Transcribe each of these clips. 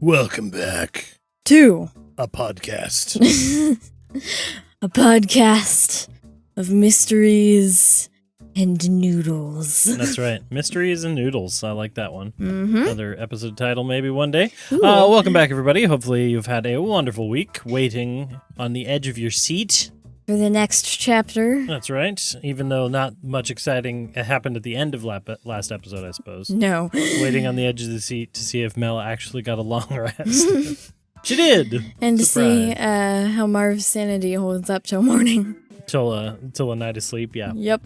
Welcome back to a podcast. a podcast of mysteries and noodles. That's right. Mysteries and noodles. I like that one. Mm-hmm. Another episode title maybe one day. Welcome back, everybody. Hopefully you've had a wonderful week waiting on the edge of your seat. For the next chapter. That's right. Even though not much exciting happened at the end of last episode, I suppose. No. Waiting on the edge of the seat to see if Mel actually got a long rest. She did. And to see Surprise. how Marv's sanity holds up till morning. Till a night of sleep, yeah. Yep.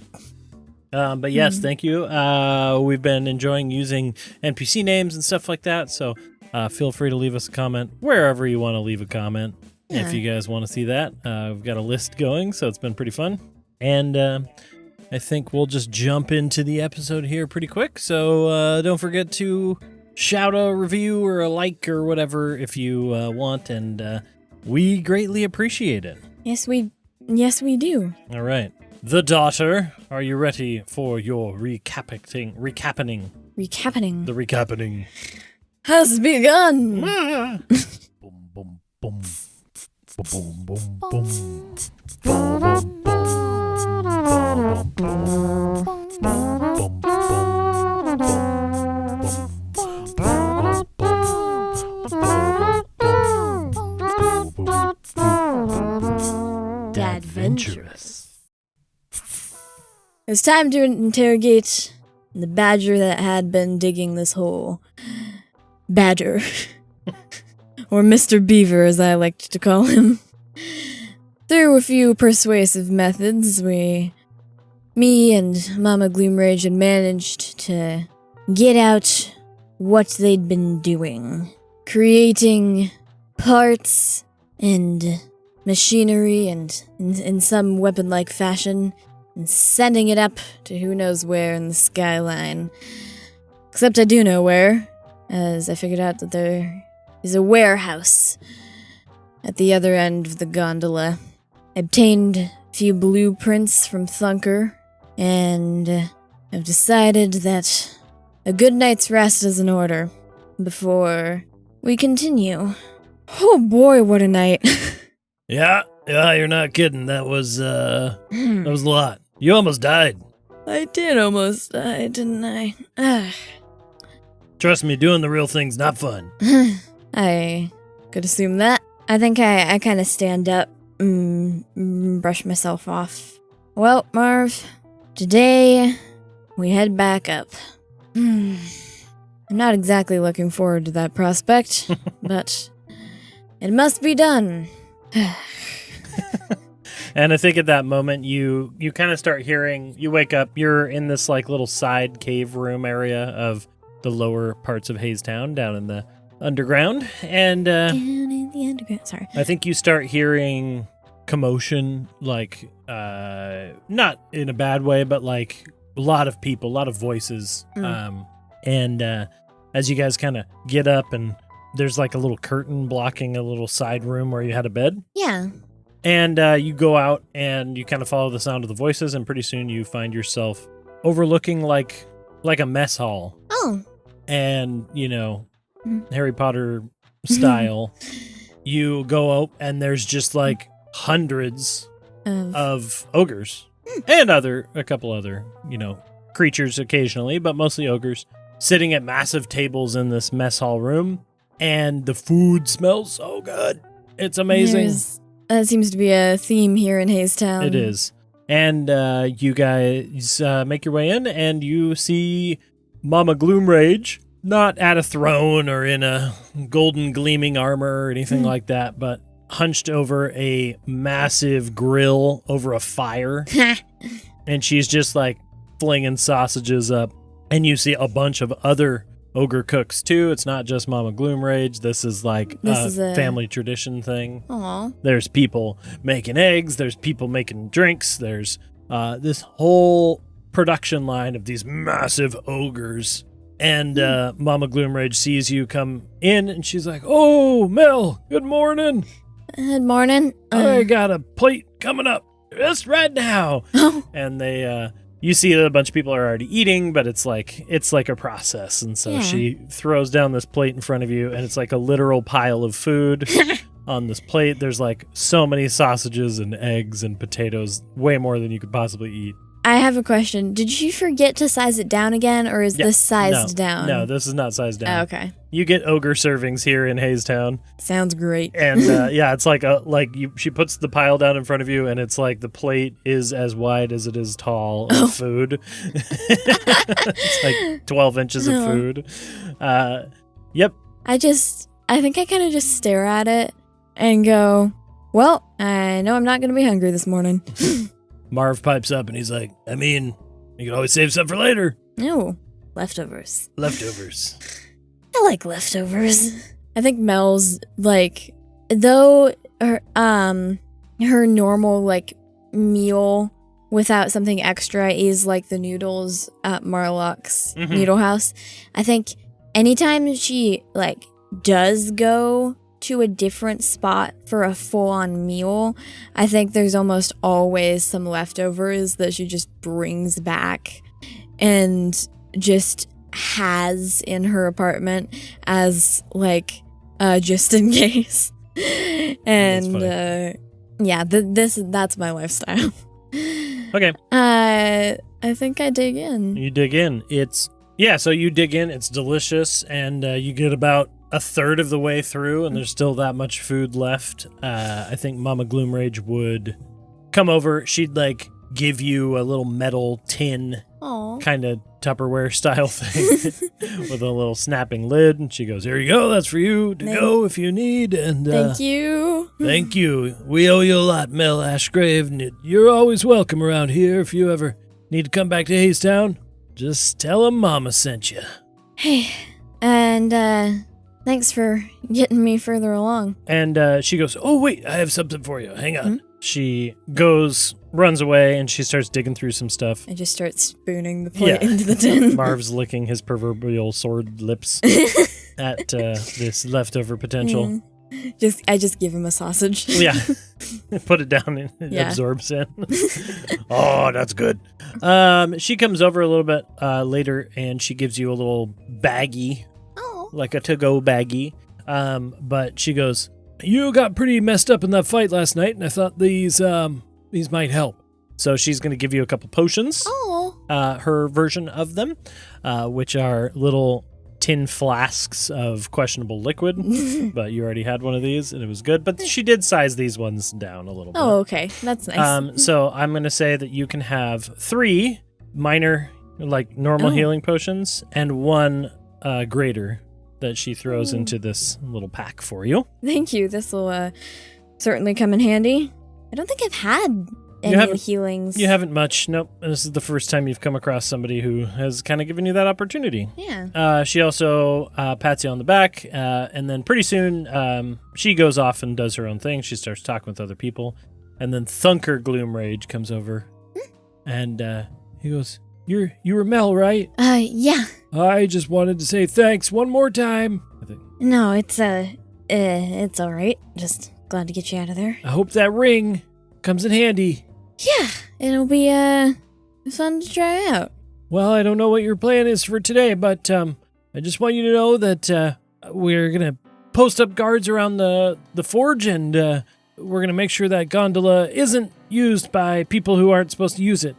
But yes, thank you. We've been enjoying using NPC names and stuff like that, so feel free to leave us a comment wherever you want to leave a comment. Yeah. If you guys want to see that. We've got a list going, so it's been pretty fun. And I think we'll just jump into the episode here pretty quick, so don't forget to shout a review or a like or whatever if you want, and we greatly appreciate it. Yes, we do. All right. The Daughter, are you ready for your recapping? Recapping. The recapping. Has begun. Boom, boom, boom. Boom, boom, boom. Boom, Adventurous. It's time to interrogate the badger that had been digging this hole. Badger. Or Mr. Beaver, as I liked to call him. Through a few persuasive methods, me and Mama Gloomrage had managed to get out what they'd been doing. Creating parts and machinery and in some weapon-like fashion, and sending it up to who knows where in the Skyline. Except I do know where, as I figured out that there is a warehouse at the other end of the gondola. I obtained a few blueprints from Thunker, and I've decided that a good night's rest is in order before we continue. Oh boy, what a night. Yeah, you're not kidding. That was a lot. You almost died. I did almost die, didn't I? Trust me, doing the real thing's not fun. I could assume that. I think I kind of stand up, brush myself off. Well, Marv, today we head back up. I'm not exactly looking forward to that prospect, but it must be done. And I think at that moment, you kind of start hearing, you wake up, you're in this like little side cave room area of the lower parts of Hazetown, down in the underground, and Down in the underground, sorry. I think you start hearing commotion, like, not in a bad way, but like a lot of people, a lot of voices, and as you guys kind of get up, and there's like a little curtain blocking a little side room where you had a bed. Yeah. And you go out and you kind of follow the sound of the voices, and pretty soon you find yourself overlooking like a mess hall. Oh. And, Harry Potter style, you go out and there's just like hundreds of ogres and a couple other, creatures occasionally, but mostly ogres, sitting at massive tables in this mess hall room. And the food smells so good. It's amazing. That seems to be a theme here in Hazetown. It is. And you guys make your way in, and you see Mama Gloomrage, not at a throne or in a golden gleaming armor or anything like that, but hunched over a massive grill over a fire. And she's just like flinging sausages up. And you see a bunch of other ogre cooks too. It's not just Mama Gloomrage. This is like a family tradition thing. Aww. There's people making eggs. There's people making drinks. There's this whole production line of these massive ogres. And Mama Gloomrage sees you come in, and she's like, "Oh, Mel, good morning. Good morning. I got a plate coming up just right now." And they you see that a bunch of people are already eating, but it's like a process. And so she throws down this plate in front of you, and it's like a literal pile of food. On this plate, there's like so many sausages and eggs and potatoes, way more than you could possibly eat. I have a question. Did you forget to size it down again, or is this sized down? No, this is not sized down. Oh, okay. You get ogre servings here in Haystown. Sounds great. And it's like she puts the pile down in front of you, and it's like the plate is as wide as it is tall of food. It's like 12 inches of food. Yep. I think I kind of just stare at it and go, well, I know I'm not going to be hungry this morning. Marv pipes up and he's like, I mean, you can always save some for later. No, leftovers. Leftovers. I like leftovers. I think Mel's like, though her normal like meal without something extra is like the noodles at Marlock's Noodle House. I think anytime she like does go to a different spot for a full-on meal, I think there's almost always some leftovers that she just brings back and just has in her apartment as like just in case. And that's my lifestyle. Okay. I think I dig in. You dig in. So you dig in. It's delicious, and you get about a third of the way through, and there's still that much food left. I think Mama Gloomrage would come over. She'd like give you a little metal tin kind of Tupperware style thing with a little snapping lid, and she goes, here you go, that's for you to go if you need. And thank you. Thank you. We owe you a lot, Mel Ashgrave, and you're always welcome around here. If you ever need to come back to Haystown, just tell 'em Mama sent you. Hey, and thanks for getting me further along. And she goes, oh, wait, I have something for you. Hang on. She runs away, and she starts digging through some stuff. I just start spooning the plate into the tin. Marv's licking his proverbial sword lips at this leftover potential. I just give him a sausage. Yeah. Put it down and it absorbs in. Oh, that's good. She comes over a little bit later, and she gives you a little baggie. Like a to-go baggie. But she goes, you got pretty messed up in that fight last night, and I thought these might help. So she's going to give you a couple potions. Her version of them, which are little tin flasks of questionable liquid. But you already had one of these, and it was good. But she did size these ones down a little bit. Oh, okay. That's nice. So I'm going to say that you can have 3 minor, like normal healing potions, and 1 greater that she throws into this little pack for you. Thank you. This will certainly come in handy. I don't think I've had any healings. You haven't much. Nope. This is the first time you've come across somebody who has kind of given you that opportunity. Yeah. She also pats you on the back, and then pretty soon she goes off and does her own thing. She starts talking with other people, and then Thunker Gloomrage comes over, and he goes, You were Mel, right? Yeah. I just wanted to say thanks one more time. No, it's all right. Just glad to get you out of there. I hope that ring comes in handy. Yeah, it'll be fun to try out. Well, I don't know what your plan is for today, but I just want you to know that we're gonna post up guards around the forge, and we're gonna make sure that gondola isn't used by people who aren't supposed to use it.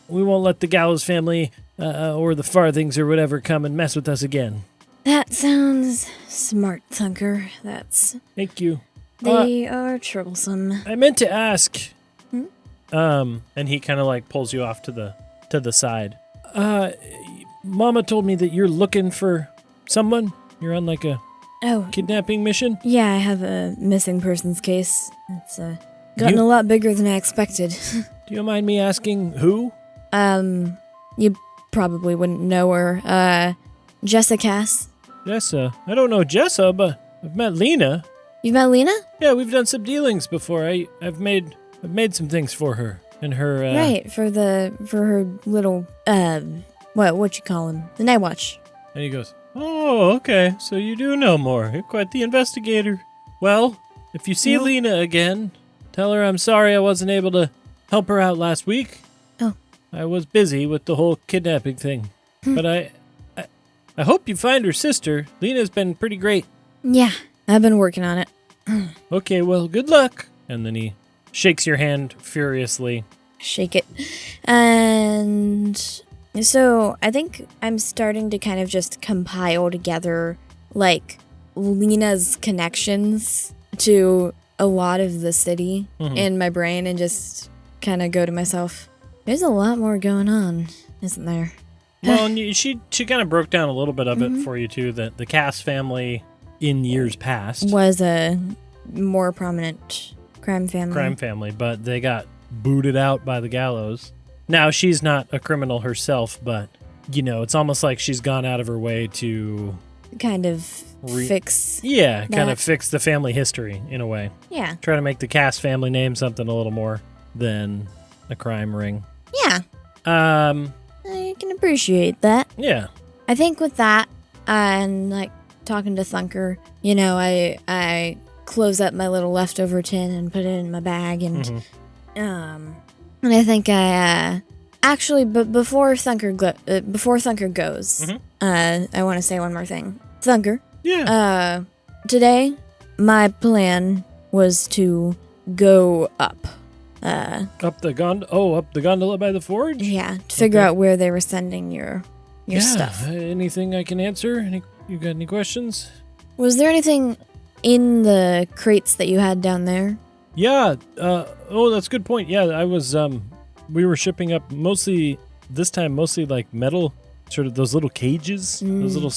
We won't let the Gallows family or the Farthings or whatever come and mess with us again. That sounds smart, Thunker. Thank you. They are troublesome. I meant to ask. And he kind of like pulls you off to the side. Mama told me that you're looking for someone. You're on like a kidnapping mission. Yeah, I have a missing persons case. It's gotten a lot bigger than I expected. Do you mind me asking who? You probably wouldn't know her. Jessa Cass. Jessa? I don't know Jessa, but I've met Lena. You've met Lena? Yeah, we've done some dealings before. I've made some things for her and her. Right, for her little what you call him? The Night Watch. And he goes, oh, okay, so you do know more. You're quite the investigator. Well, if you see Lena again, tell her I'm sorry I wasn't able to help her out last week. I was busy with the whole kidnapping thing. But I hope you find her sister. Lena's been pretty great. Yeah, I've been working on it. Okay, well, good luck. And then he shakes your hand furiously. Shake it. And so I think I'm starting to kind of just compile together, like, Lena's connections to a lot of the city in my brain and just kind of go to myself, there's a lot more going on, isn't there? Well, and she kind of broke down a little bit of it for you, too, that the Cass family in years past was a more prominent crime family. But they got booted out by the gallows. Now, she's not a criminal herself, but, it's almost like she's gone out of her way to kind of fix kind of fix the family history in a way. Yeah. Try to make the Cass family name something a little more than a crime ring. Yeah. I can appreciate that. Yeah. I think with that, and like talking to Thunker, I close up my little leftover tin and put it in my bag, and I think I actually, but before Thunker goes, I want to say one more thing. Thunker. Yeah. Today, my plan was to go up. Up the gondola by the forge? Yeah, to figure out where they were sending your stuff. Anything I can answer? You got any questions? Was there anything in the crates that you had down there? Yeah. That's a good point. Yeah, I was. We were shipping up mostly like metal, sort of those little cages, those little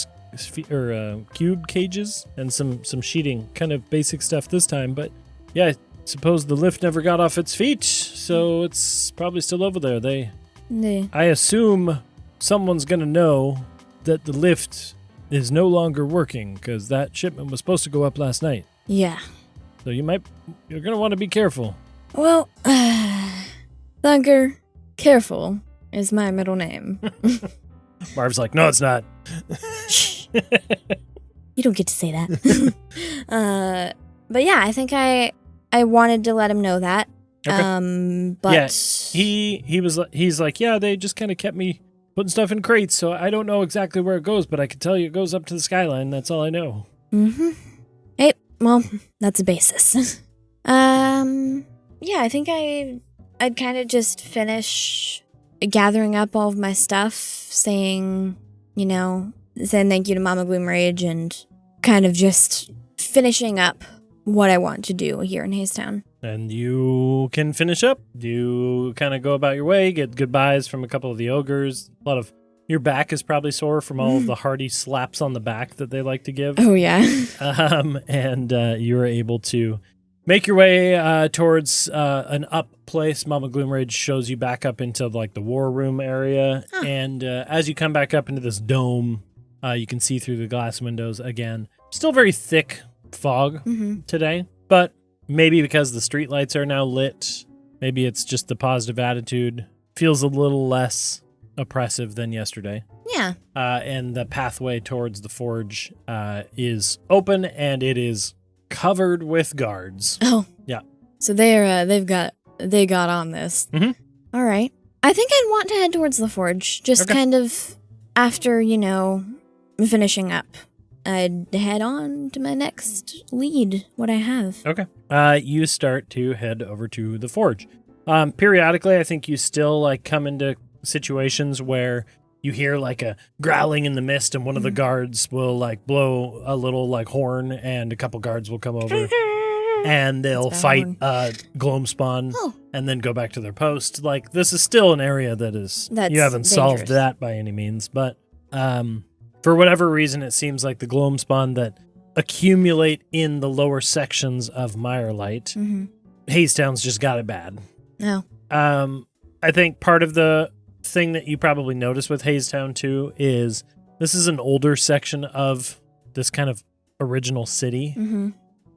cube cages, and some sheeting, kind of basic stuff this time. But yeah, I suppose the lift never got off its feet, so it's probably still over there. I assume someone's gonna know that the lift is no longer working because that shipment was supposed to go up last night. Yeah. So you're gonna want to be careful. Well, Thunker, careful is my middle name. Marv's like, no, it's not. Shh. You don't get to say that. But yeah, I think I wanted to let him know that. Okay. But yeah, he's like, yeah, they just kind of kept me putting stuff in crates, so I don't know exactly where it goes, but I can tell you it goes up to the Skyline. That's all I know. Hey, well, that's a basis. Yeah, I think I'd kind of just finish gathering up all of my stuff, saying thank you to Mama Gloomrage, and kind of just finishing up what I want to do here in Hazetown. And you can finish up. You kind of go about your way, get goodbyes from a couple of the ogres. A lot of your back is probably sore from all of the hearty slaps on the back that they like to give. Oh, yeah. And you are able to make your way towards an up place. Mama Gloomrage shows you back up into like the war room area. Huh. And as you come back up into this dome, you can see through the glass windows again. Still very thick fog today, but maybe because the streetlights are now lit, maybe it's just the positive attitude. Feels a little less oppressive than yesterday. Yeah. And the pathway towards the forge is open, and it is covered with guards. Oh. Yeah. So they got on this. All right. I think I'd want to head towards the forge, just kind of after, finishing up. I'd head on to my next lead, what I have. Okay. You start to head over to the forge. Periodically, I think you still come into situations where you hear a growling in the mist, and one of the guards will blow a little horn, and a couple guards will come over and they'll fight gloamspawn and then go back to their post. This is still an area that's you haven't solved that by any means, but for whatever reason, it seems like the gloamspawn that accumulate in the lower sections of Mirelight, Hazetown's just got it bad. No. I think part of the thing that you probably notice with Hazetown too is this is an older section of this kind of original city,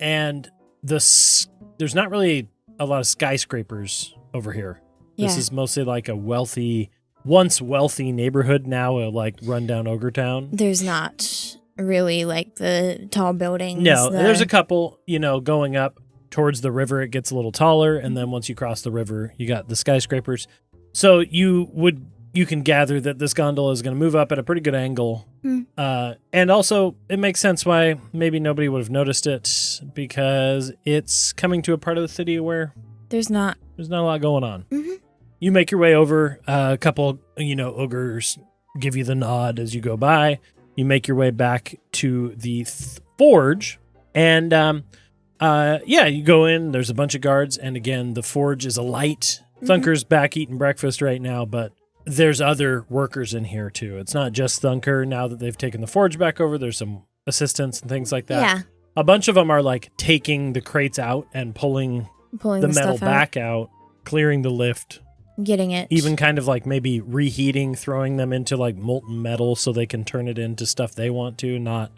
and there's not really a lot of skyscrapers over here. Yeah. This is mostly a once wealthy neighborhood, now a rundown ogre town. There's not really the tall buildings. No, there's a couple, going up towards the river, it gets a little taller, and then once you cross the river, you got the skyscrapers. So you can gather that this gondola is going to move up at a pretty good angle. And also, it makes sense why maybe nobody would have noticed it, because it's coming to a part of the city where There's not a lot going on. Mm-hmm. You make your way over. A couple, ogres give you the nod as you go by. You make your way back to the forge, and you go in. There's a bunch of guards, and again, the forge is alight. Thunker's back eating breakfast right now, but there's other workers in here too. It's not just Thunker. Now that they've taken the forge back over, there's some assistants and things like that. Yeah. A bunch of them are like taking the crates out and pulling the metal stuff back out, clearing the lift, getting it. even kind of like maybe reheating, throwing them into like molten metal so they can turn it into stuff they want to, not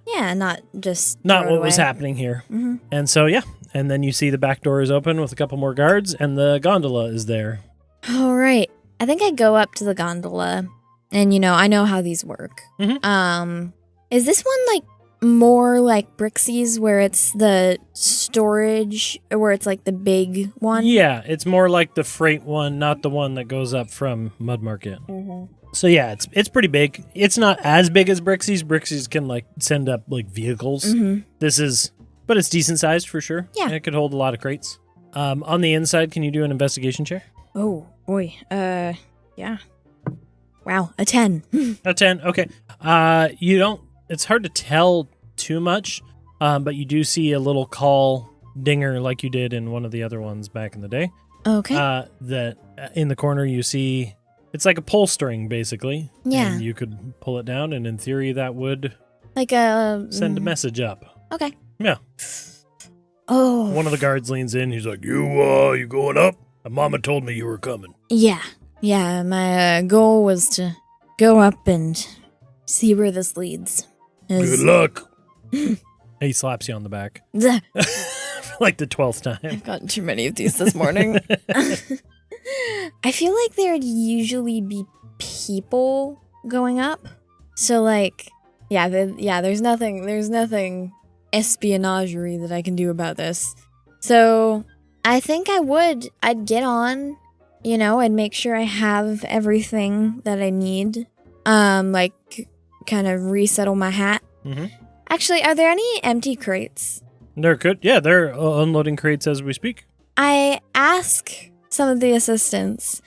just not throw it what was away. happening here. Mm-hmm. And so, and then you see the back door is open with a couple more guards, and the gondola is there. All right. I think I go up to the gondola, and I know how these work. Mhm. Is this one like more like Brixie's, where it's the storage, or where it's like the big one? Yeah, it's more like the freight one, not the one that goes up from Mud Market. Mm-hmm. So yeah, it's pretty big. It's not as big as Brixie's. Brixie's can like send up like vehicles. Mm-hmm. But it's decent sized for sure. Yeah. And it could hold a lot of crates. On the inside, can you do an investigation check? Oh boy. Yeah. Wow, a 10. A 10. Okay. It's hard to tell too much, but you do see a little call dinger like you did in one of the other ones back in the day. Okay. That in the corner you see, it's like a pull string basically. Yeah. And you could pull it down, and in theory that would Like a send a message up. Okay. Yeah. Oh. One of the guards leans in. He's like, you going up? Mama told me you were coming. Yeah. Yeah, my goal was to go up and see where this leads. Good luck. He slaps you on the back. I've For like the 12th time. gotten too many of these this morning. I feel like there'd usually be people going up. So like, there's nothing espionagery that I can do about this. So I think I'd get on, I'd make sure I have everything that I need. Like kind of resettle my hat. Mm-hmm. Actually, are there any empty crates? They're unloading crates as we speak. I ask some of the assistants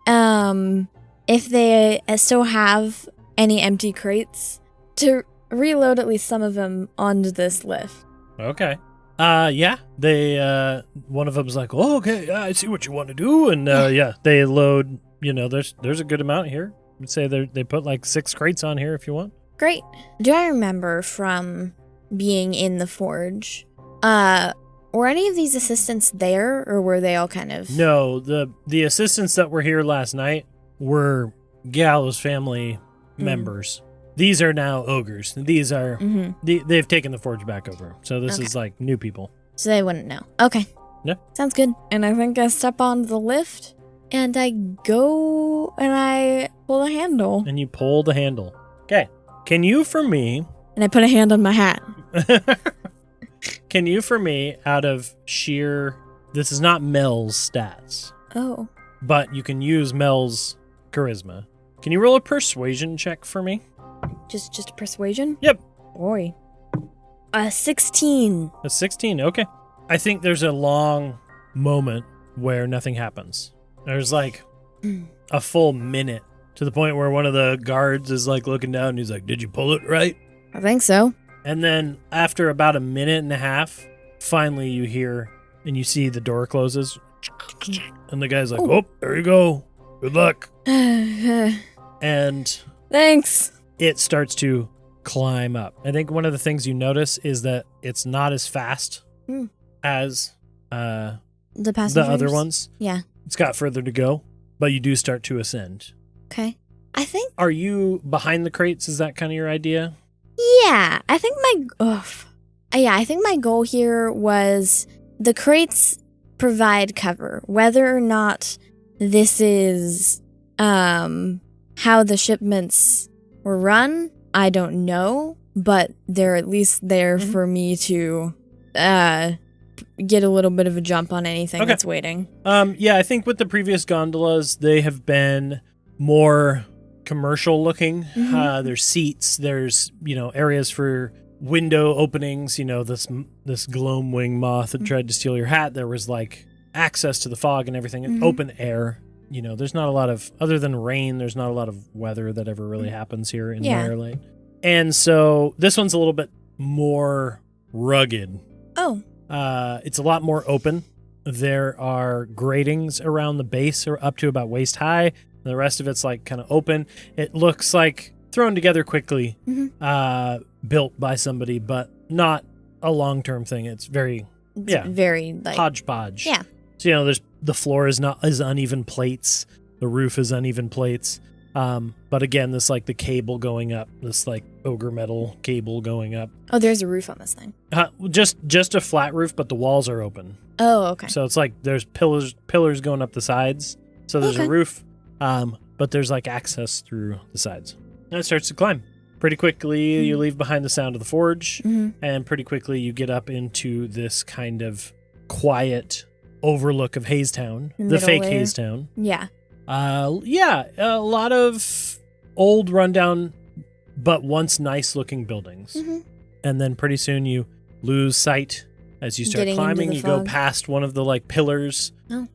if they still have any empty crates to reload at least some of them onto this lift. Okay. They one of them's like, "Oh, okay, I see what you want to do," and they load. There's a good amount here. I'd say they put like 6 crates on here if you want. Great. Do I remember from being in the forge? Were any of these assistants there, or were they all kind of? No, the assistants that were here last night were Gallows family members. These are now ogres. These are they've taken the forge back over. So this is like new people. So they wouldn't know. Okay. Yeah. Sounds good. And I think I step on the lift and I go and I pull the handle. And you pull the handle. Okay. Can you for me? And I put a hand on my hat. Can you for me, out of sheer, this is not Mel's stats, Oh. but you can use Mel's charisma. Can you roll a persuasion check for me? Just a persuasion? Yep. Boy. 16. A 16, okay. I think there's a long moment where nothing happens. There's like a full minute to the point where one of the guards is like looking down and he's like, "Did you pull it right?" I think so. And then after about a minute and a half, finally you hear and you see the door closes. And the guy's like, "Oh, there you go. Good luck." And Thanks. it starts to climb up. I think one of the things you notice is that it's not as fast as The the passengers? other ones. Yeah. It's got further to go, but you do start to ascend. Okay. I think, Are you behind the crates? Is that kind of your idea? yeah, I think my goal here was the crates provide cover. Whether or not this is how the shipments were run, I don't know, but they're at least there for me to get a little bit of a jump on anything Okay. that's waiting. Yeah, I think with the previous gondolas, they have been more commercial looking. There's seats, there's, areas for window openings, this gloam wing moth that tried to steal your hat. There was like access to the fog and everything, and open air. There's not a lot of, other than rain, there's not a lot of weather that ever really happens here in Mirelight. And so this one's a little bit more rugged. Oh. It's a lot more open. There are gratings around the base or up to about waist high. The rest of it's like kind of open. It looks like thrown together quickly, built by somebody, but not a long-term thing. It's very, very like hodgepodge. Yeah. So, there's the floor is uneven plates. The roof is uneven plates. But again, this like the cable going up, this like ogre metal cable going up. Oh, there's a roof on this thing. Just a flat roof, but the walls are open. Oh, okay. So it's like there's pillars going up the sides. So there's a roof, but there's like access through the sides. And it starts to climb. Pretty quickly, you leave behind the sound of the forge, and pretty quickly you get up into this kind of quiet overlook of Hazetown, the fake layer. Hazetown. Yeah. A lot of old rundown, but once nice looking buildings. And then pretty soon you lose sight as you start Getting into climbing. the You go fog. past one of the like pillars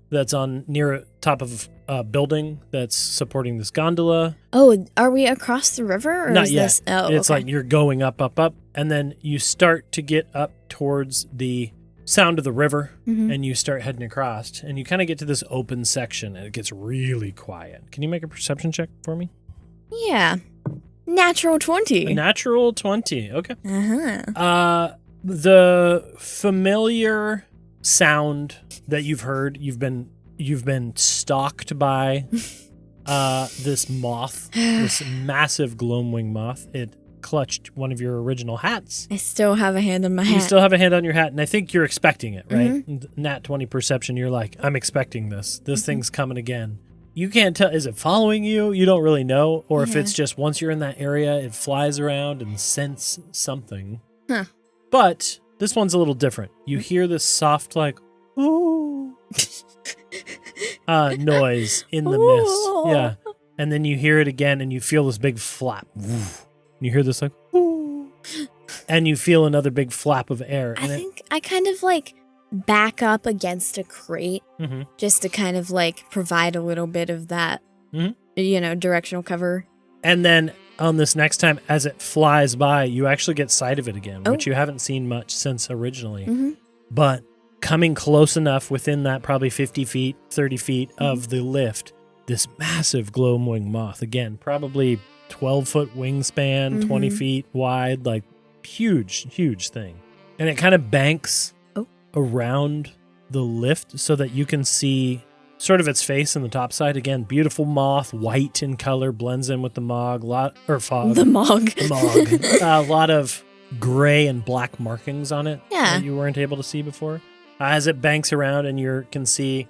that's on near top of a building that's supporting this gondola. Oh, are we across the river? Or Not is yet. This? Oh, It's okay. like you're going up, and then you start to get up towards the sound of the river, and you start heading across, and you kind of get to this open section, and it gets really quiet. Can you make a perception check for me? Yeah. Natural 20. A natural 20. Okay. Uh-huh. The familiar sound that you've heard, you've been stalked by this moth, this massive gloamwing moth. It clutched one of your original hats. I still have a hand on my hat. You still have a hand on your hat, and I think you're expecting it, right? Nat 20 perception, you're like, I'm expecting this. This thing's coming again. You can't tell, is it following you? You don't really know. Or if it's just once you're in that area, it flies around and scents something. Huh. But this one's a little different. You hear this soft, like, ooh, noise in the mist. Yeah. And then you hear it again, and you feel this big flap. You hear this like, ooh, and you feel another big flap of air. I think I kind of like back up against a crate just to kind of like provide a little bit of that, directional cover. And then on this next time, as it flies by, you actually get sight of it again, which you haven't seen much since originally. But coming close enough within that probably 50 feet, 30 feet of the lift, this massive gloamwing moth, again, probably 12-foot wingspan, 20 feet wide, like huge, huge thing. And it kind of banks around the lift so that you can see sort of its face in the top side. Again, beautiful moth, white in color, blends in with the fog. The mog. The mog. A lot of gray and black markings on it that you weren't able to see before. As it banks around, and you can see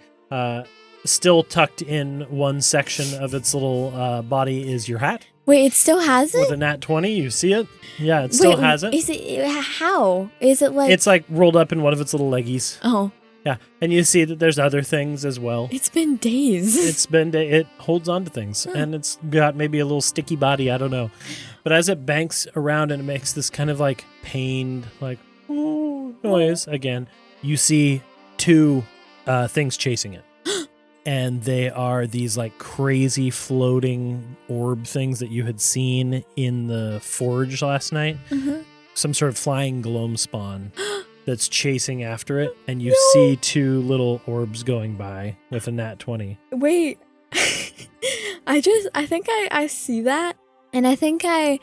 still tucked in one section of its little body is your hat. Wait, it still has it? With a nat 20, you see it? Yeah, it still has it. Is it how? Is it like It's like rolled up in one of its little leggies. Oh. Yeah, and you see that there's other things as well. It's been days. It holds on to things, and it's got maybe a little sticky body, I don't know. But as it banks around and it makes this kind of like pained, like, ooh, noise again, you see two things chasing it. And they are these like crazy floating orb things that you had seen in the forge last night. Some sort of flying gloamspawn that's chasing after it. And you see two little orbs going by with a nat 20. Wait. I think I see that. And I think I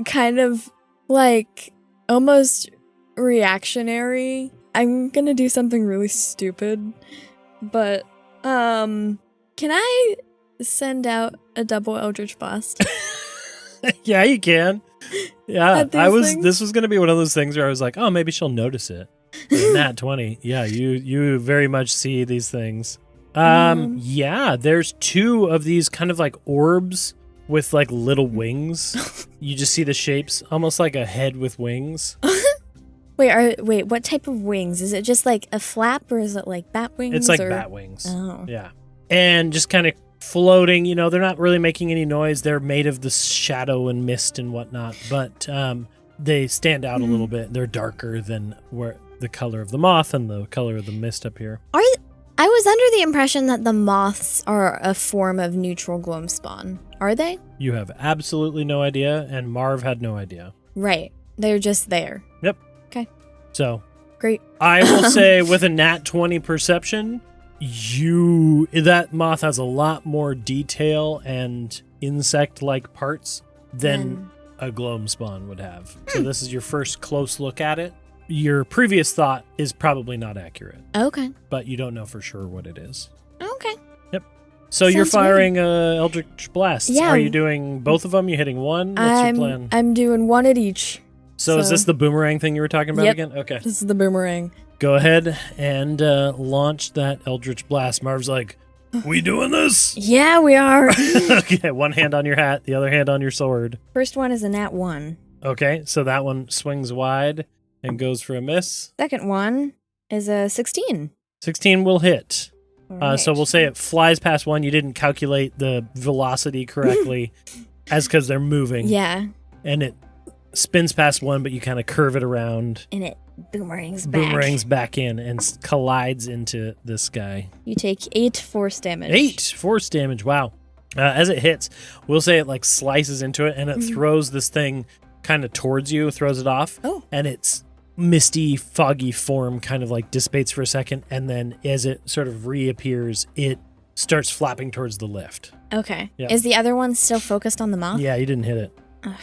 kind of like almost reactionary. I'm going to do something really stupid. But can I send out a double Eldritch Blast? Yeah, you can. Yeah, things? This was going to be one of those things where I was like, oh, maybe she'll notice it. Nat 20. Yeah, you very much see these things. Yeah, there's two of these kind of like orbs with like little wings. You just see the shapes, almost like a head with wings. Wait, what type of wings? Is it just like a flap or is it like bat wings? It's like or... bat wings. Oh. Yeah. And just kind of floating, they're not really making any noise. They're made of the shadow and mist and whatnot, but they stand out a little bit. They're darker than where the color of the moth and the color of the mist up here. I was under the impression that the moths are a form of neutral gloamspawn. Are they? You have absolutely no idea, and Marv had no idea. Right. They're just there. Yep. Okay. So, great. I will say with a nat 20 perception, that moth has a lot more detail and insect-like parts than a gloamspawn would have. So this is your first close look at it. Your previous thought is probably not accurate. Okay. But you don't know for sure what it is. Okay. Yep. So you're firing Eldritch Blasts. Yeah. Are you doing both of them? You hitting one? What's your plan? I'm doing one at each. So is this the boomerang thing you were talking about again? Okay. This is the boomerang. Go ahead and launch that Eldritch Blast. Marv's like, we doing this? Yeah, we are. Okay, one hand on your hat, the other hand on your sword. First one is a nat 1. Okay, so that one swings wide and goes for a miss. Second one is a 16. 16 will hit. Right. So we'll say it flies past one. You didn't calculate the velocity correctly as because they're moving. Yeah. And it spins past one, but you kind of curve it around. And it boomerangs back in and collides into this guy. You take 8 force damage. 8 force damage. Wow. As it hits, we'll say it like slices into it and it throws this thing kind of towards you, throws it off. Oh. And its misty, foggy form kind of like dissipates for a second. And then as it sort of reappears, it starts flapping towards the lift. Okay. Yep. Is the other one still focused on the moth? Yeah, you didn't hit it. Ugh.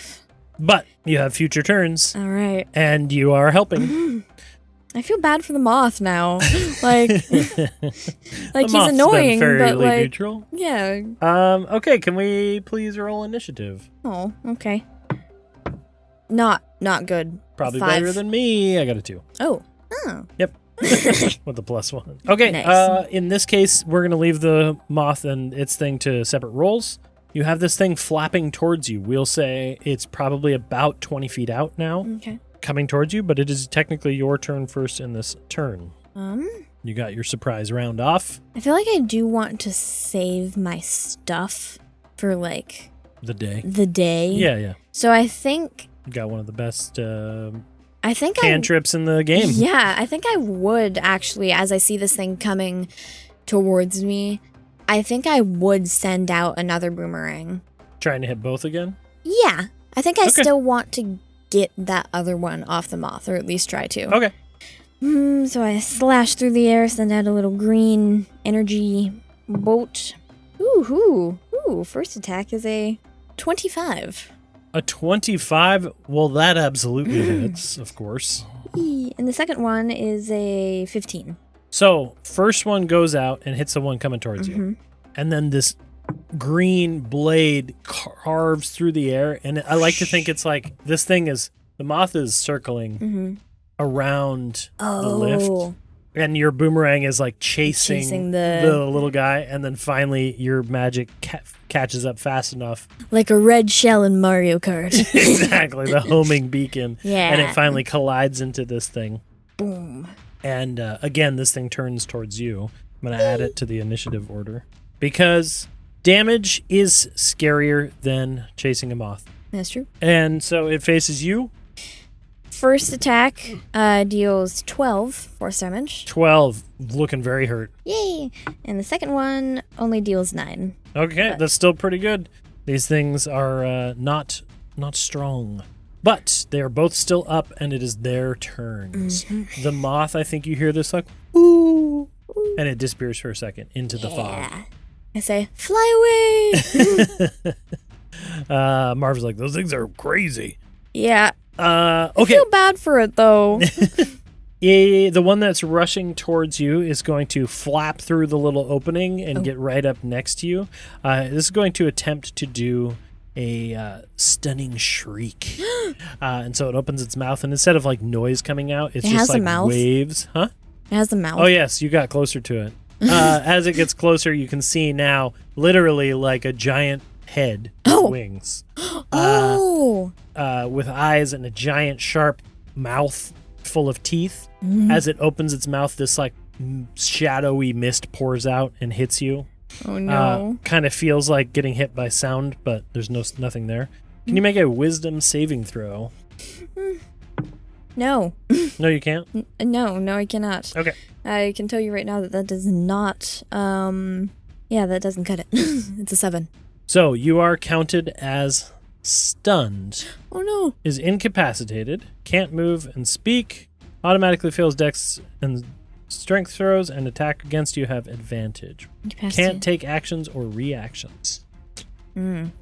But you have future turns. All right. And you are helping. I feel bad for the moth now. Like he's annoying, fairly but like neutral. Yeah. Okay, can we please roll initiative? Oh, okay. Not good. Probably 5. better than me. I got a 2. Oh. Yep. With the +1. Okay, Nice. In this case, we're going to leave the moth and its thing to separate rolls. You have this thing flapping towards you. We'll say it's probably about 20 feet out now, Okay. coming towards you, but it is technically your turn first in this turn. You got your surprise round off. I feel like I do want to save my stuff for like The day. the day. Yeah. So I think You got one of the best cantrips in the game. Yeah, I think I would actually, as I see this thing coming towards me, I think I would send out another boomerang. Trying to hit both again? Yeah, I think I Okay. still want to get that other one off the moth, or at least try to. Okay. So I slash through the air, send out a little green energy bolt. Ooh, first attack is a 25. A 25? Well, that absolutely hits, of course. And the second one is a 15. So, first one goes out and hits the one coming towards you. And then this green blade carves through the air. And I like to think it's like this thing is, the moth is circling around the lift. And your boomerang is like chasing the little guy. And then finally your magic catches up fast enough. Like a red shell in Mario Kart. Exactly, the homing beacon. Yeah. And it finally collides into this thing. Boom. And again, this thing turns towards you. I'm going to add it to the initiative order. Because damage is scarier than chasing a moth. That's true. And so it faces you. First attack deals 12 force damage. 12, looking very hurt. Yay! And the second one only deals 9. Okay, that's still pretty good. These things are not strong. But they are both still up, and it is their turns. The moth, I think you hear this like, ooh, and it disappears for a second into the fog. I say, fly away! Marv's like, those things are crazy. Yeah. Okay. I feel bad for it, though. The one that's rushing towards you is going to flap through the little opening and get right up next to you. This is going to attempt to do a stunning shriek. And so it opens its mouth, and instead of like noise coming out, it's just like waves. Huh? It has a mouth. Oh, yes, you got closer to it. As it gets closer, you can see now literally like a giant head with wings. With eyes and a giant sharp mouth full of teeth. Mm. As it opens its mouth, this like shadowy mist pours out and hits you. Oh no. Kind of feels like getting hit by sound, but there's nothing there. Can you make a wisdom saving throw? No. No, you can't? No, I cannot. Okay. I can tell you right now that does not, that doesn't cut it. It's a 7. So you are counted as stunned, Oh no. is incapacitated, can't move and speak, automatically fails dex and strength throws, and attack against you have advantage. Can't take actions or reactions.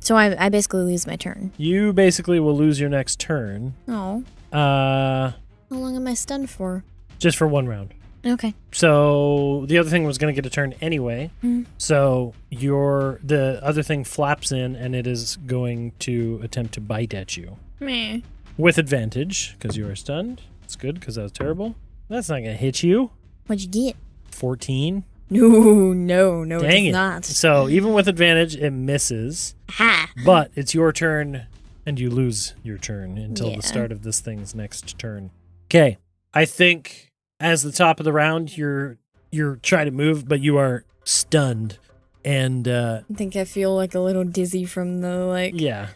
So I basically lose my turn. You basically will lose your next turn. Oh. How long am I stunned for? Just for 1 round. Okay. So the other thing was going to get a turn anyway. So the other thing flaps in, and it is going to attempt to bite at you. Meh. With advantage, because you are stunned. It's good, because that was terrible. That's not going to hit you. What'd you get? 14. No, Dang it's it. not. So even with advantage, it misses. Ha! But it's your turn, and you lose your turn until Yeah. the start of this thing's next turn. Okay. I think as the top of the round, you're trying to move, but you are stunned. And I think I feel like a little dizzy from the yeah.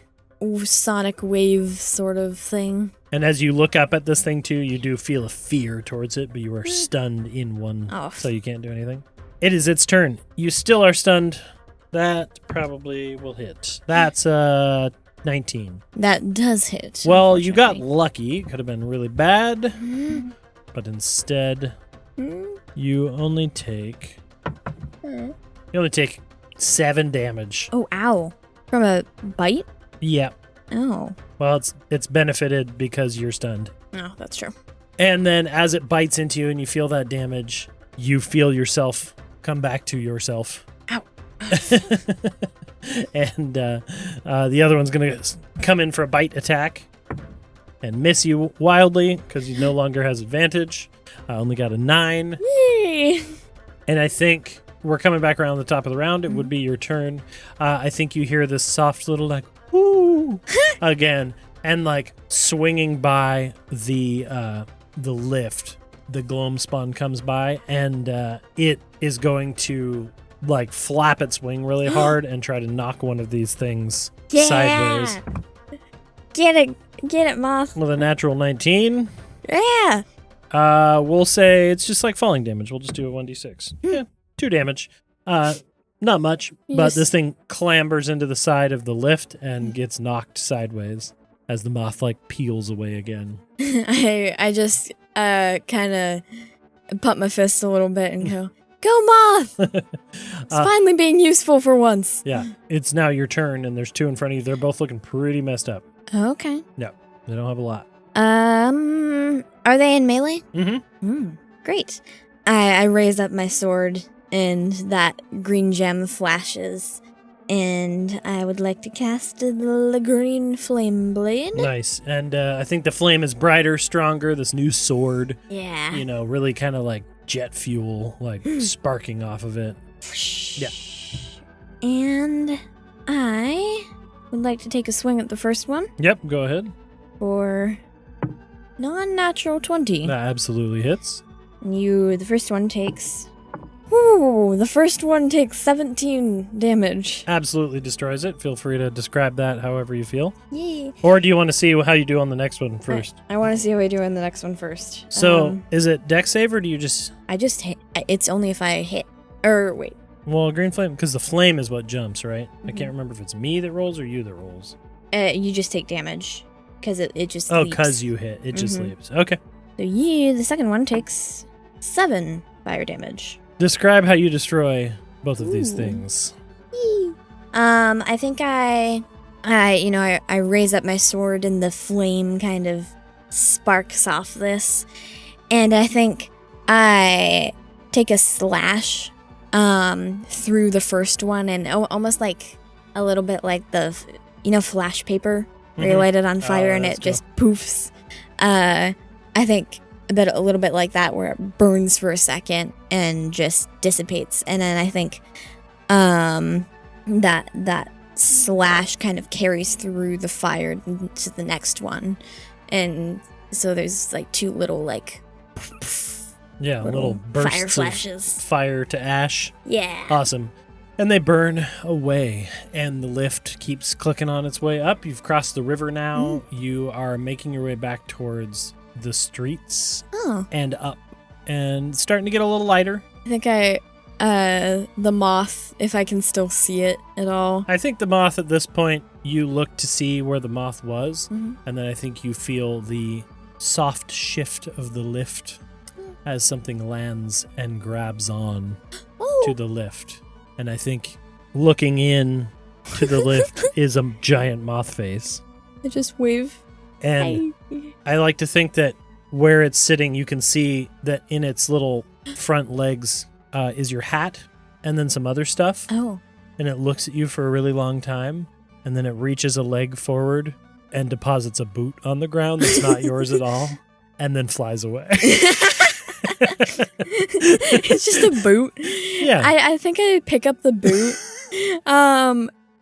sonic wave sort of thing. And as you look up at this thing too, you do feel a fear towards it, but you are stunned in one, Oh. so you can't do anything. It is its turn. You still are stunned. That probably will hit. That's 19. That does hit. Well, you got unfortunately. lucky. Could have been really bad, but instead, you only take 7 damage. Oh, ow. From a bite? Yeah. Oh. Well, it's benefited because you're stunned. Oh, that's true. And then as it bites into you and you feel that damage, you feel yourself come back to yourself. Ow. And the other one's going to come in for a bite attack and miss you wildly because he no longer has advantage. I only got a 9. Yay! And I think we're coming back around the top of the round. It would be your turn. I think you hear this soft little like, whoo, again. And like swinging by the lift, the gloamspawn comes by, and it is going to like flap its wing really hard and try to knock one of these things sideways. Get it, Moth. With a natural 19, Yeah. we'll say it's just like falling damage. We'll just do a 1d6. Yeah, 2 damage. Not much, but this thing clambers into the side of the lift and gets knocked sideways as the moth like peels away again. I just kind of pump my fist a little bit and go Moth! It's finally being useful for once. Yeah, it's now your turn, and there's 2 in front of you. They're both looking pretty messed up. Okay. No, they don't have a lot. Are they in melee? Mm-hmm. Great. I raise up my sword, and that green gem flashes, and I would like to cast the green flame blade. Nice. And I think the flame is brighter, stronger. This new sword, Yeah. really kind of like jet fuel, like sparking off of it. Yeah. And I would like to take a swing at the first one Yep, go ahead. for non-natural 20. That absolutely hits. And the first one takes... Ooh, the first one takes 17 damage. Absolutely destroys it. Feel free to describe that however you feel. Yay. Or do you want to see how you do on the next one first? I want to see how I do in the next one first. So, is it dex save or do you just... I just hit. It's only if I hit. Or wait. Well, green flame, because the flame is what jumps, right? I can't remember if it's me that rolls or you that rolls. You just take damage. Because it just Oh, leaps. because you hit. It just leaps. Okay. So the second one takes 7 fire damage. Describe how you destroy both of these Ooh. things. I think I raise up my sword and the flame kind of sparks off this. And I think I take a slash through the first one and almost like a little bit like the, flash paper where you light it on fire and it just poofs. I think a little bit like that where it burns for a second and just dissipates. And then I think that slash kind of carries through the fire to the next one. And So there's like two little like Yeah, little fire bursts flashes. of fire to ash. Yeah. Awesome. And they burn away, and the lift keeps clicking on its way up. You've crossed the river now. You are making your way back towards the streets and up. And it's starting to get a little lighter. I think the moth, if I can still see it at all. I think the moth at this point, you look to see where the moth was, and then I think you feel the soft shift of the lift as something lands and grabs on to the lift. And I think looking in to the lift is a giant moth face. I just wave. And I like to think that where it's sitting, you can see that in its little front legs is your hat and then some other stuff. Oh. And it looks at you for a really long time. And then it reaches a leg forward and deposits a boot on the ground that's not yours at all. And then flies away. It's just a boot. Yeah. I think I'd pick up the boot.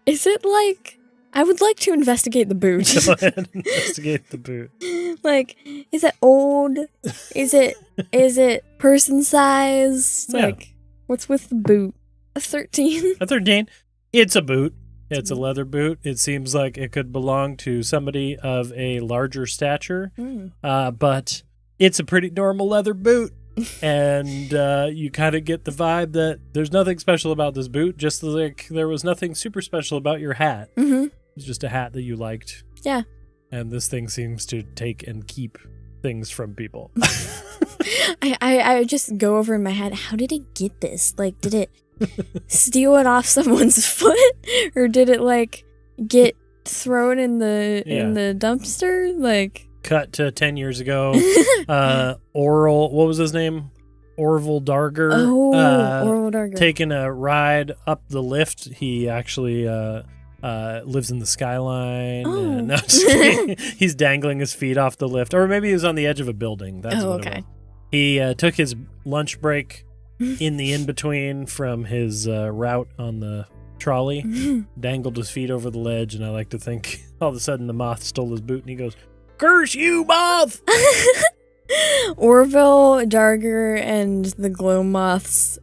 Is it like... I would like to investigate the boot. Go ahead and investigate the boot. Like, is it old? Is it person size? Yeah. Like, what's with the boot? A 13? A 13. It's a boot. It's a leather boot. It seems like it could belong to somebody of a larger stature, but it's a pretty normal leather boot. And you kind of get the vibe that there's nothing special about this boot, just like there was nothing super special about your hat. Mm-hmm. It's just a hat that you liked. Yeah. And this thing seems to take and keep things from people. I just go over in my head, how did it get this? Like, did it steal it off someone's foot? Or did it, like, get thrown in the dumpster? Like... Cut to 10 years ago. What was his name? Orville Darger. Orville Darger. Taking a ride up the lift. He actually lives in the Skyline. Oh. No, just kidding. He's dangling his feet off the lift. Or maybe he was on the edge of a building. That's what it was. He took his lunch break in the in-between from his route on the trolley, dangled his feet over the ledge, and I like to think all of a sudden the moth stole his boot and he goes, "Curse you, moth!" Orville, Darger, and the glow moth's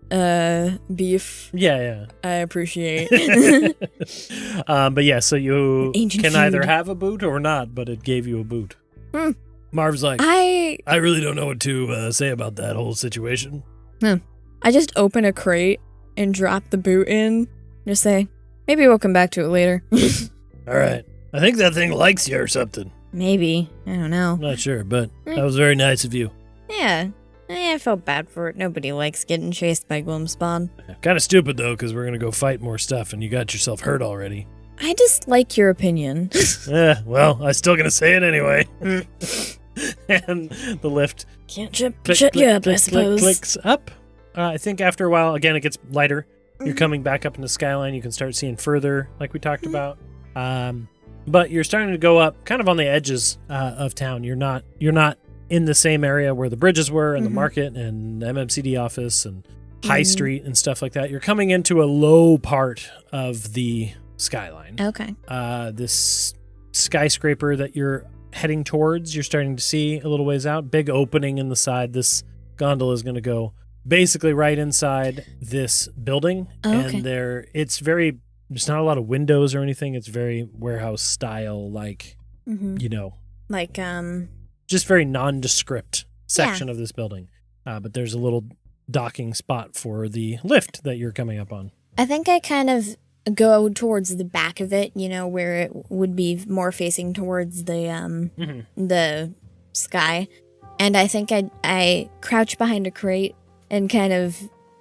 beef. Yeah. I appreciate. But yeah, so you Ancient can feud. either have a boot or not, but it gave you a boot. Marv's like, I really don't know what to say about that whole situation. I just open a crate and drop the boot in. Just say, maybe we'll come back to it later. All right. I think that thing likes you or something. Maybe. I don't know. I'm not sure, but that was very nice of you. Yeah. I felt bad for it. Nobody likes getting chased by gloamspawn. Kind of stupid, though, because we're going to go fight more stuff, and you got yourself hurt already. I just like your opinion. Yeah, well, I'm still going to say it anyway. and the lift Can't shut you up, I suppose. clicks up. I think after a while, again, it gets lighter. You're coming back up into Skyline. You can start seeing further, like we talked about. But you're starting to go up kind of on the edges of town. You're not in the same area where the bridges were and the market and MMCD office and High Street and stuff like that. You're coming into a low part of the Skyline. Okay. This skyscraper that you're heading towards, you're starting to see a little ways out. Big opening in the side. This gondola is going to go basically right inside this building. Okay. And there's not a lot of windows or anything. It's very warehouse style, like, Like, just very nondescript section of this building. But there's a little docking spot for the lift that you're coming up on. I think I kind of go towards the back of it, where it would be more facing towards the sky. And I think I crouch behind a crate and kind of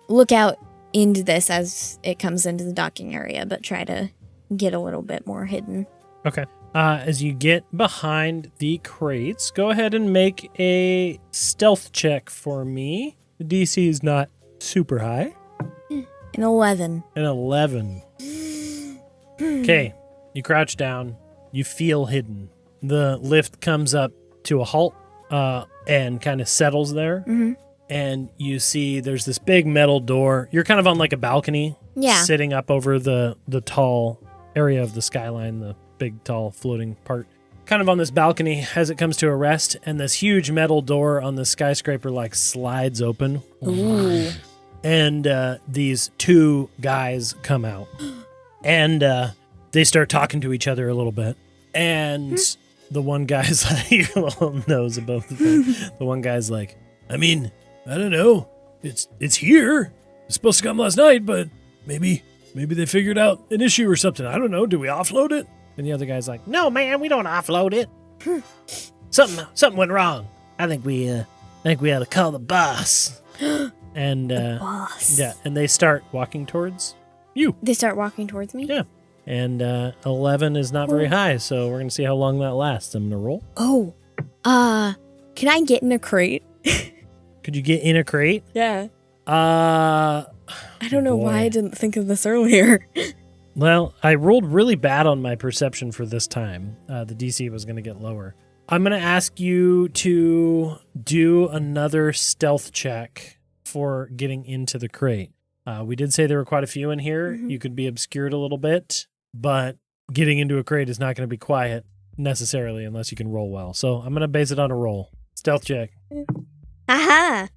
look out into this as it comes into the docking area, but try to get a little bit more hidden. Okay. As you get behind the crates, go ahead and make a stealth check for me. The DC is not super high. An 11. An 11. Okay. You crouch down. You feel hidden. The lift comes up to a halt and kind of settles there. Mm-hmm. And you see there's this big metal door. You're kind of on like a balcony. Yeah. Sitting up over the tall area of the Skyline, the big, tall, floating part. kind of on this balcony as it comes to a rest, and this huge metal door on the skyscraper like slides open. Ooh. And these two guys come out, and they start talking to each other a little bit. And the one guy's like, little nose above the thing. The one guy's like, I mean, I don't know. It's here. It's supposed to come last night, but maybe they figured out an issue or something. I don't know. Do we offload it? and the other guy's like, no, man, we don't offload it. Something went wrong. I think we ought to call the boss. And Boss. yeah, and they start walking towards you. They start walking towards me? Yeah. And 11 is not very high, so we're going to see how long that lasts. I'm going to roll. Oh. Can I get in a crate? Could you get in a crate? Yeah. I don't know why I didn't think of this earlier. Well, I rolled really bad on my perception for this time. The DC was going to get lower. I'm going to ask you to do another stealth check for getting into the crate. We did say there were quite a few in here. Mm-hmm. You could be obscured a little bit, but getting into a crate is not going to be quiet necessarily unless you can roll well. So I'm going to base it on a roll. Stealth check. Aha!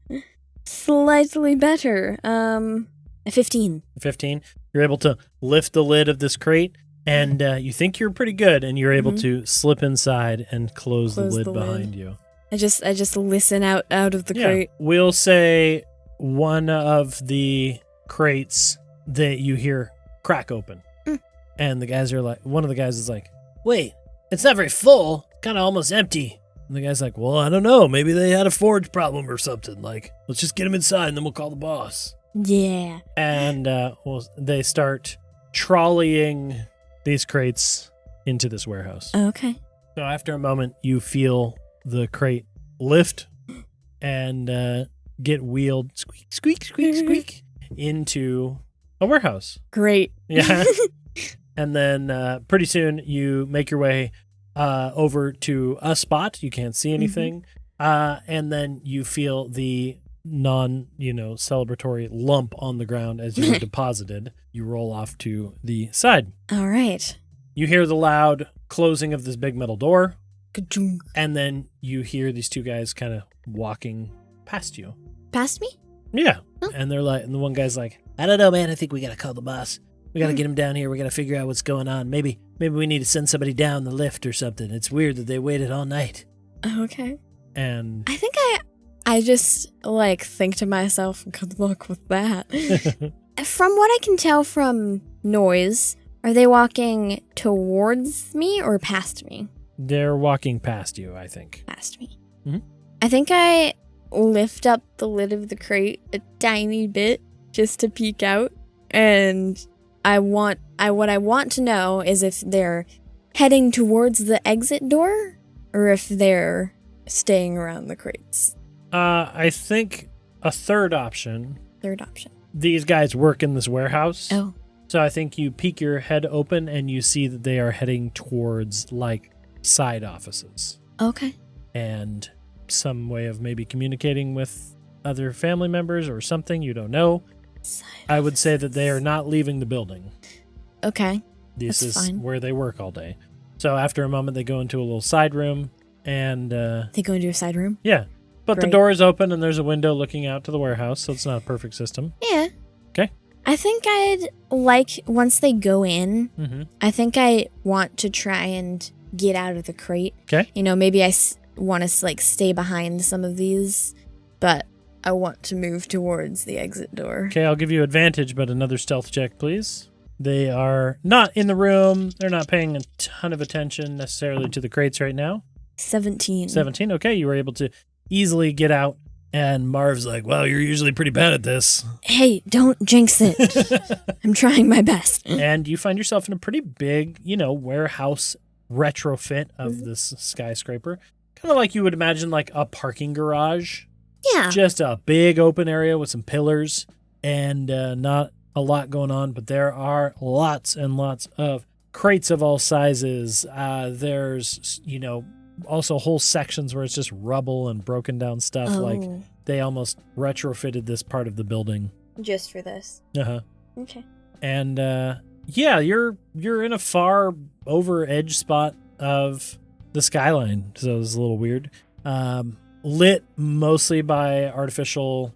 Slightly better. A 15. 15. You're able to lift the lid of this crate, and you think you're pretty good, and you're able to slip inside and close the lid behind you. I just listen out of the crate. We'll say one of the crates that you hear crack open. And the guys are like, one of the guys is like, wait, it's not very full, kind of almost empty. And the guy's like, well, I don't know, maybe they had a forge problem or something. Like, let's just get them inside and then we'll call the boss. Yeah. And they start trolleying these crates into this warehouse. Okay. So after a moment, you feel the crate lift and get wheeled, squeak, squeak, squeak, squeak, into a warehouse. Great. Yeah. And then pretty soon you make your way over to a spot. You can't see anything. And then you feel the celebratory lump on the ground as you are deposited. You roll off to the side. All right. You hear the loud closing of this big metal door. Ka-chung. And then you hear these two guys kind of walking past you. Past me? Yeah. Oh. And they're like, and the one guy's like, I don't know, man. I think we got to call the boss. We got to get him down here. We got to figure out what's going on. Maybe we need to send somebody down the lift or something. It's weird that they waited all night. Okay. And I think I just think to myself, good luck with that. From what I can tell from noise, are they walking towards me or past me? They're walking past you, I think. Past me. Mm-hmm. I think I lift up the lid of the crate a tiny bit just to peek out, and what I want to know is if they're heading towards the exit door or if they're staying around the crates. I think a third option. Third option. These guys work in this warehouse. Oh. So I think you peek your head open and you see that they are heading towards side offices. Okay. And some way of maybe communicating with other family members or something, you don't know. I would say that they are not leaving the building. Okay. This is fine. where they work all day. So after a moment, they go into a little side room and... They go into a side room? Yeah. But Great. the door is open and there's a window looking out to the warehouse, so it's not a perfect system. Yeah. Okay. I think I'd once they go in, I think I want to try and get out of the crate. Okay. Maybe I want to stay behind some of these, but I want to move towards the exit door. Okay, I'll give you advantage, but another stealth check, please. They are not in the room. They're not paying a ton of attention necessarily to the crates right now. 17. 17, okay. You were able to easily get out. And Marv's like, well, you're usually pretty bad at this. Hey, don't jinx it. I'm trying my best. And you find yourself in a pretty big, warehouse retrofit of this skyscraper. Kind of like you would imagine a parking garage. Yeah. Just a big open area with some pillars and not a lot going on, but there are lots and lots of crates of all sizes. There's, also whole sections where it's just rubble and broken down stuff. Oh. They almost retrofitted this part of the building. Just for this. Uh-huh. Okay. And you're in a far over edge spot of the Skyline, so it was a little weird. Lit mostly by artificial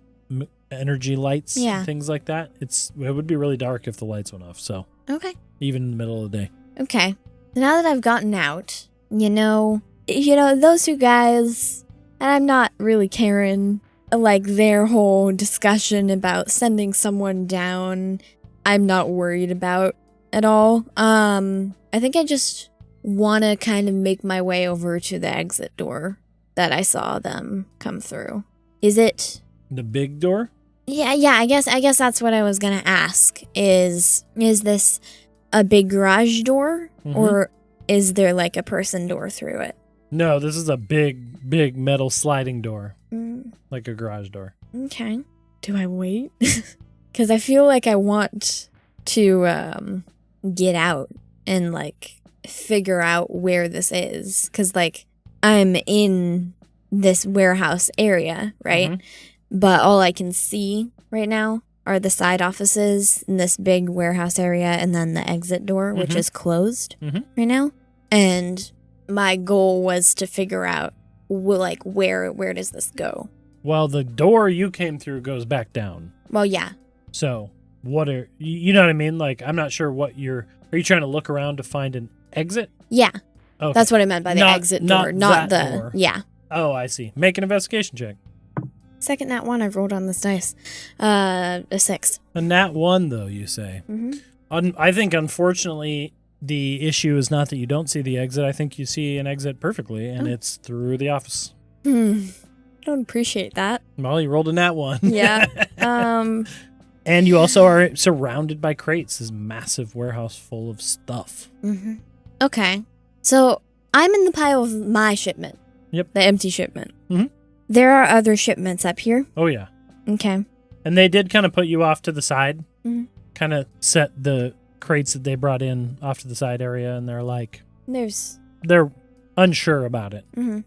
energy lights and things like that. It would be really dark if the lights went off, so Okay. even in the middle of the day. Okay. So now that I've gotten out, those two guys, and I'm not really caring, like, their whole discussion about sending someone down, I'm not worried about at all. I think I just want to kind of make my way over to the exit door that I saw them come through. Is it... The big door? Yeah, I guess that's what I was going to ask. Is this a big garage door, or is there like a person door through it? No, this is a big metal sliding door, like a garage door. Okay. Do I wait? Because I feel like I want to get out and like figure out where this is. Because like I'm in this warehouse area, right? But all I can see right now are the side offices in this big warehouse area, and then the exit door, which is closed right now. And my goal was to figure out, like, where does this go? Well, the door you came through goes back down. Well, yeah. So, you know what I mean? Like, I'm not sure are you trying to look around to find an exit? Yeah. Okay. That's what I meant by the exit door, not the door. Yeah. Oh, I see. Make an investigation check. Second nat 1 I've rolled on this dice. A 6. A nat 1, though, you say. I think, unfortunately, the issue is not that you don't see the exit. I think you see an exit perfectly, and it's through the office. I don't appreciate that. Well, you rolled a nat 1. Yeah. And you also are surrounded by crates. This massive warehouse full of stuff. Okay. So, I'm in the pile of my shipment. Yep. The empty shipment. There are other shipments up here. Oh, yeah. Okay. And they did kind of put you off to the side. Mm-hmm. Kind of set the crates that they brought in off to the side area, and they're like... They're unsure about it. Mm-hmm.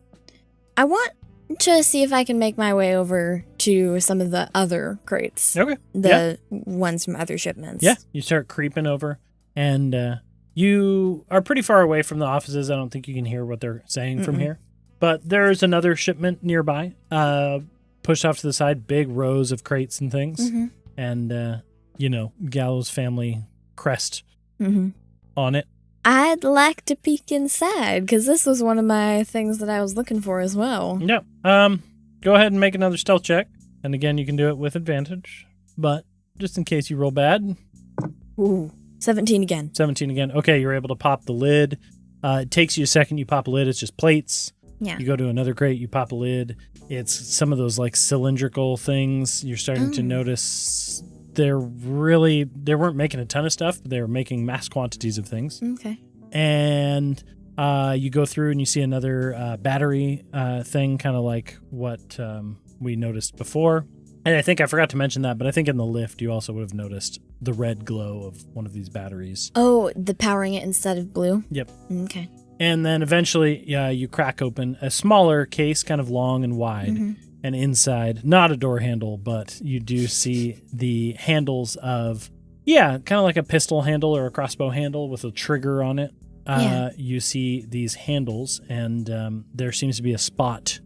I want to see if I can make my way over to some of the other crates. Okay. The ones from other shipments. Yeah. You start creeping over, and you are pretty far away from the offices. I don't think you can hear what they're saying from here. But there's another shipment nearby, pushed off to the side, big rows of crates and things. And, Gallows family crest on it. I'd like to peek inside, because this was one of my things that I was looking for as well. Yeah. Go ahead and make another stealth check. And again, you can do it with advantage. But just in case you roll bad. Ooh, 17 again. 17 again. Okay, you're able to pop the lid. It takes you a second. You pop a lid. It's just plates. Yeah. You go to another crate. You pop a lid. It's some of those like cylindrical things. You're starting to notice they weren't making a ton of stuff, but they were making mass quantities of things. Okay. And you go through and you see another battery thing, kind of like what we noticed before. And I think I forgot to mention that, but I think in the lift you also would have noticed the red glow of one of these batteries. Oh, the powering it instead of blue? Yep. Okay. And then eventually you crack open a smaller case, kind of long and wide. And inside, not a door handle, but you do see the handles of, kind of like a pistol handle or a crossbow handle with a trigger on it. You see these handles, and there seems to be a spot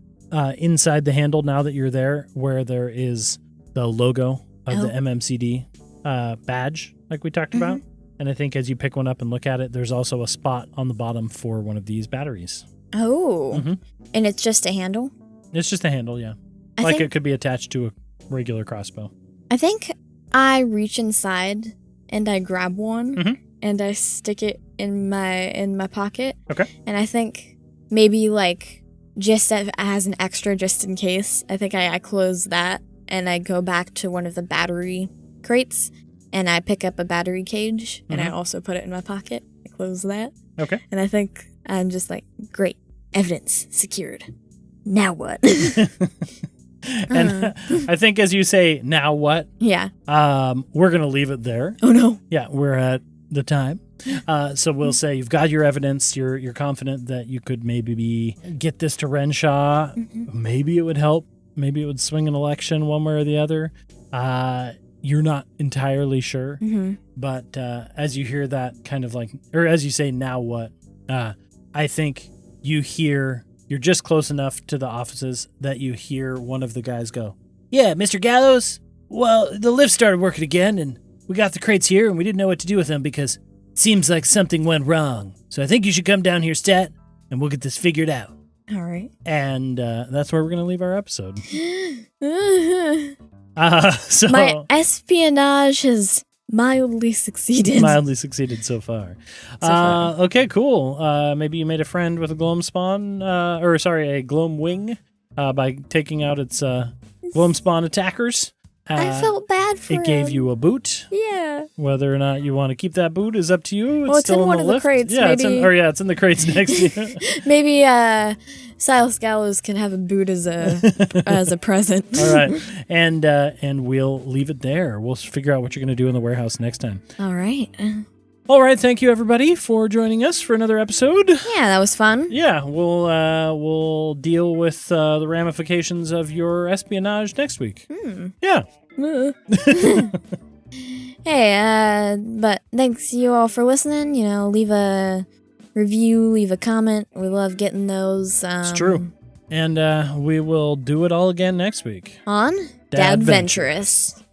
inside the handle now that you're there where there is the logo of the MMCD badge like we talked about. And I think as you pick one up and look at it, there's also a spot on the bottom for one of these batteries. Oh. And it's just a handle? It's just a handle, yeah. It could be attached to a regular crossbow. I think I reach inside and I grab one and I stick it in my pocket. Okay. And I think maybe like just as an extra just in case, I think I close that and I go back to one of the battery crates and I pick up a battery cage and I also put it in my pocket. I close that. Okay. And I think I'm just like, great, evidence secured. Now what? And I think as you say, now what? Yeah. We're going to leave it there. Oh, no. Yeah, we're at the time. So we'll say you've got your evidence. You're confident that you could maybe get this to Renshaw. Maybe it would help. Maybe it would swing an election one way or the other. You're not entirely sure. But as you hear that kind of like, or as you say, now what? I think you hear, you're just close enough to the offices that you hear one of the guys go, "Yeah, Mr. Gallows? Well, the lift started working again, and we got the crates here, and we didn't know what to do with them because it seems like something went wrong. So I think you should come down here, Stat, and we'll get this figured out." All right. And that's where we're going to leave our episode. My So espionage has mildly succeeded. mildly succeeded so far. Okay, cool. Maybe you made a friend with a gloamspawn, a gloamwing, by taking out its gloamspawn attackers. I felt bad for him. It gave you a boot. Yeah. Whether or not you want to keep that boot is up to you. Well, it's still in one the of the lift. crates, Yeah, maybe. it's in the crates next to you. Maybe Silas Gallows can have a boot as a present. All right, and we'll leave it there. We'll figure out what you're going to do in the warehouse next time. All right. All right, thank you everybody for joining us for another episode. Yeah, that was fun. Yeah, we'll deal with the ramifications of your espionage next week. Yeah. Hey, but thanks you all for listening. Leave a review, leave a comment. We love getting those. It's true. And we will do it all again next week. On Dadventurous. Dadventurous.